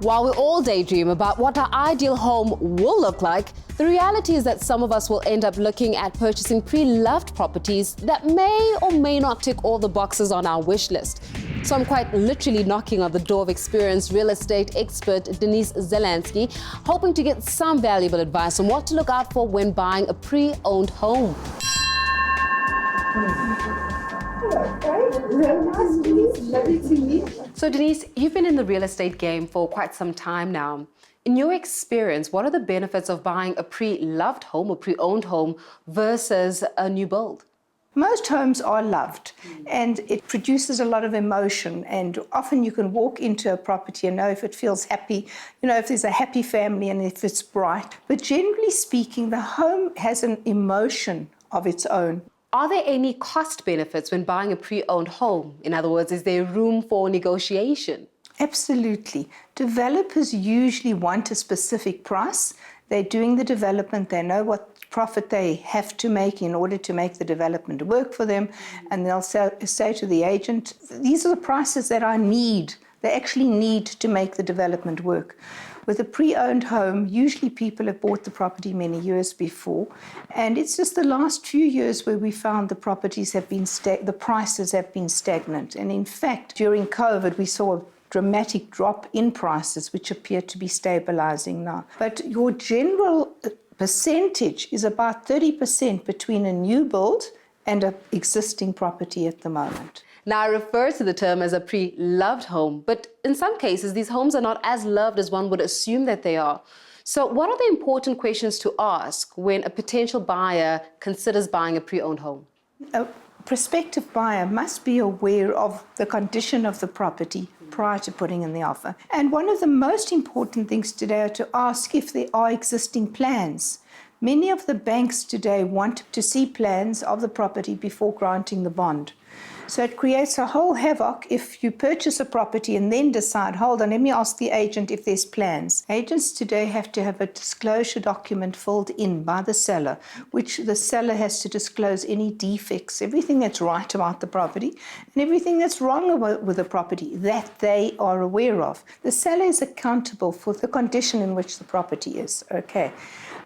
While we all daydream about what our ideal home will look like, the reality is that some of us will end up looking at purchasing pre-loved properties that may or may not tick all the boxes on our wish list. So I'm quite literally knocking on the door of experienced real estate expert Denise Zelansky, hoping to get some valuable advice on what to look out for when buying a pre-owned home. Lovely to meet. So Denise, you've been in the real estate game for quite some time now. In your experience, what are the benefits of buying a pre-loved home or pre-owned home versus a new build? Most homes are loved and it produces a lot of emotion, and often you can walk into a property and know if it feels happy, if there's a happy family and if it's bright. But generally speaking, the home has an emotion of its own. Are there any cost benefits when buying a pre-owned home? In other words, is there room for negotiation? Absolutely. Developers usually want a specific price. They're doing the development, they know what profit they have to make in order to make the development work for them, and they'll say to the agent, these are the prices that I need. They actually need to make the development work. With a pre-owned home, usually people have bought the property many years before, and it's just the last few years where we found the properties have been the prices have been stagnant. And in fact, during COVID, we saw a dramatic drop in prices, which appear to be stabilizing now. But your general percentage is about 30% between a new build and an existing property at the moment. Now, I refer to the term as a pre-loved home, but in some cases, these homes are not as loved as one would assume that they are. So what are the important questions to ask when a potential buyer considers buying a pre-owned home? A prospective buyer must be aware of the condition of the property prior to putting in the offer. And one of the most important things today are to ask if there are existing plans. Many of the banks today want to see plans of the property before granting the bond. So it creates a whole havoc if you purchase a property and then decide, hold on, let me ask the agent if there's plans. Agents today have to have a disclosure document filled in by the seller, which the seller has to disclose any defects, everything that's right about the property and everything that's wrong with the property that they are aware of. The seller is accountable for the condition in which the property is. Okay.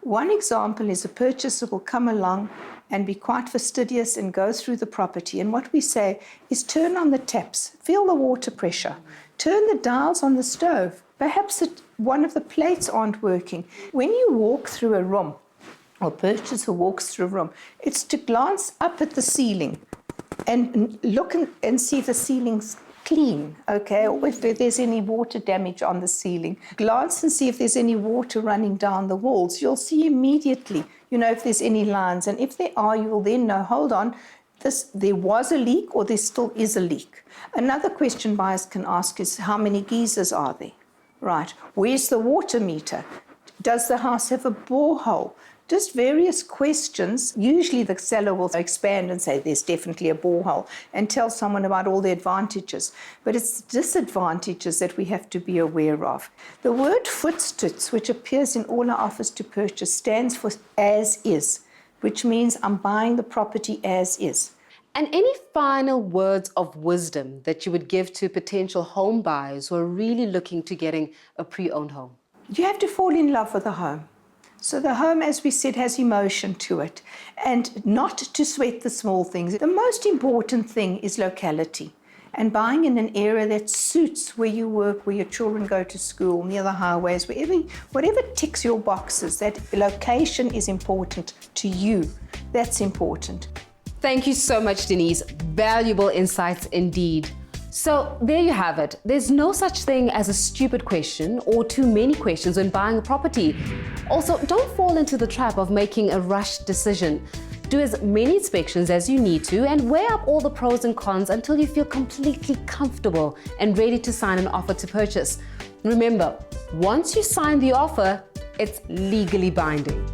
One example is a purchaser will come along and be quite fastidious and go through the property. And what we say is turn on the taps, feel the water pressure, turn the dials on the stove. Perhaps one of the plates aren't working. When you walk through a room, or a purchaser walks through a room, it's to glance up at the ceiling and look and see if the ceiling's clean, okay, or if there's any water damage on the ceiling. Glance and see if there's any water running down the walls. You'll see immediately, if there's any lines. And if there are, you will then know, hold on, there was a leak or there still is a leak. Another question buyers can ask is, how many geysers are there? Right, where's the water meter? Does the house have a borehole? Just various questions. Usually the seller will expand and say there's definitely a borehole and tell someone about all the advantages. But it's the disadvantages that we have to be aware of. The word Voetstits, which appears in all our offers to purchase, stands for as is, which means I'm buying the property as is. And any final words of wisdom that you would give to potential home buyers who are really looking to getting a pre-owned home? You have to fall in love with the home. So the home, as we said, has emotion to it, and not to sweat the small things. The most important thing is locality, and buying in an area that suits where you work, where your children go to school, near the highways, whatever ticks your boxes. That location is important to you. That's important. Thank you so much, Denise. Valuable insights indeed. So there you have it. There's no such thing as a stupid question or too many questions when buying a property. Also, don't fall into the trap of making a rushed decision. Do as many inspections as you need to and weigh up all the pros and cons until you feel completely comfortable and ready to sign an offer to purchase. Remember, once you sign the offer, it's legally binding.